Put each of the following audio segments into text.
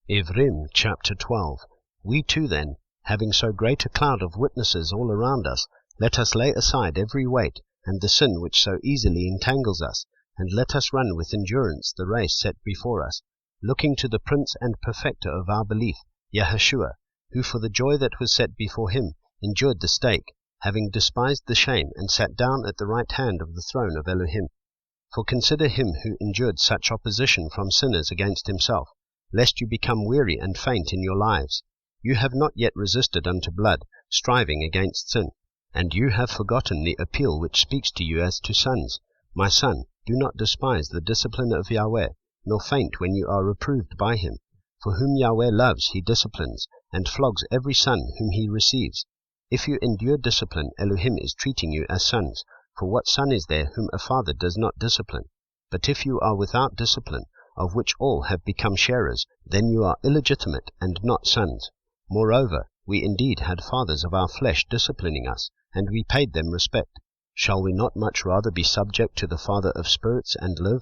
Ivrim chapter 12. We too then, having so great a cloud of witnesses all around us, let us lay aside every weight, and the sin which so easily entangles us, and let us run with endurance the race set before us, looking to the Prince and Perfecter of our belief, Yahushua, who for the joy that was set before him endured the stake, having despised the shame, and sat down at the right hand of the throne of Elohim. For consider him who endured such opposition from sinners against himself, lest you become weary and faint in your lives. You have not yet resisted unto blood, striving against sin, and you have forgotten the appeal which speaks to you as to sons. My son, do not despise the discipline of Yahweh, nor faint when you are reproved by him. For whom Yahweh loves he disciplines, and flogs every son whom he receives. If you endure discipline, Elohim is treating you as sons. For what son is there whom a father does not discipline? But if you are without discipline, of which all have become sharers, then you are illegitimate and not sons. Moreover, we indeed had fathers of our flesh disciplining us, and we paid them respect. Shall we not much rather be subject to the Father of spirits and live?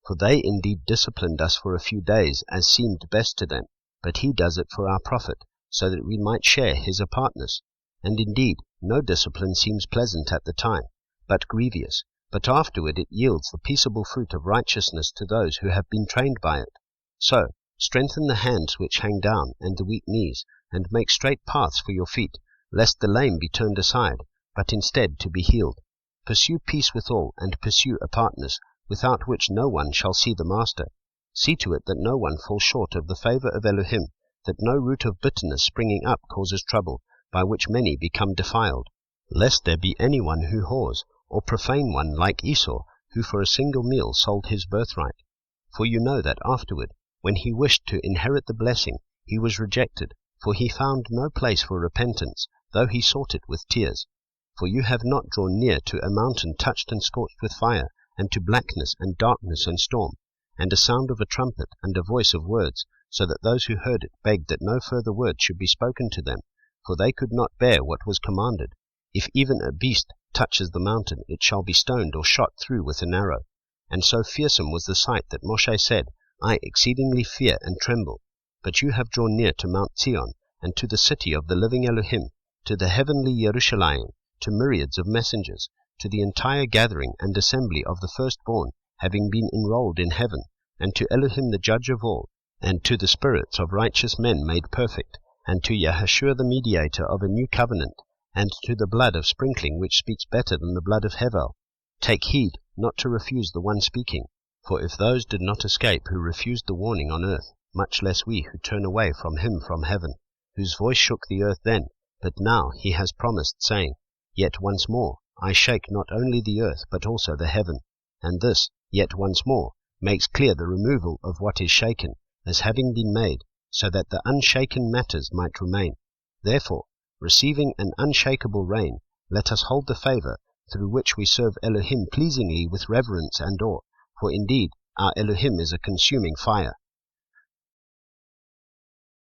For they indeed disciplined us for a few days, as seemed best to them, but he does it for our profit, so that we might share his apartness. And indeed, no discipline seems pleasant at the time, but grievous, but afterward it yields the peaceable fruit of righteousness to those who have been trained by it. So, strengthen the hands which hang down, and the weak knees, and make straight paths for your feet, lest the lame be turned aside, but instead to be healed. Pursue peace with all, and pursue apartness, without which no one shall see the Master. See to it that no one falls short of the favor of Elohim, that no root of bitterness springing up causes trouble, by which many become defiled, lest there be anyone who whores, or profane one like Esau, who for a single meal sold his birthright. For you know that afterward, when he wished to inherit the blessing, he was rejected, for he found no place for repentance, though he sought it with tears. For you have not drawn near to a mountain touched and scorched with fire, and to blackness and darkness and storm, and a sound of a trumpet, and a voice of words, so that those who heard it begged that no further word should be spoken to them, for they could not bear what was commanded. If even a beast touches the mountain, it shall be stoned or shot through with an arrow. And so fearsome was the sight that Moshe said, I exceedingly fear and tremble. But you have drawn near to Mount Zion, and to the city of the living Elohim, to the heavenly Yerushalayim, to myriads of messengers, to the entire gathering and assembly of the firstborn, having been enrolled in heaven, and to Elohim the judge of all, and to the spirits of righteous men made perfect, and to Yahushua the mediator of a new covenant, and to the blood of sprinkling which speaks better than the blood of Hevel. Take heed not to refuse the one speaking, for if those did not escape who refused the warning on earth, much less we who turn away from him from heaven, whose voice shook the earth then, but now he has promised, saying, Yet once more I shake not only the earth but also the heaven. And this, yet once more, makes clear the removal of what is shaken, as having been made, so that the unshaken matters might remain. Therefore, receiving an unshakable reign, let us hold the favor, through which we serve Elohim pleasingly with reverence and awe, for indeed our Elohim is a consuming fire.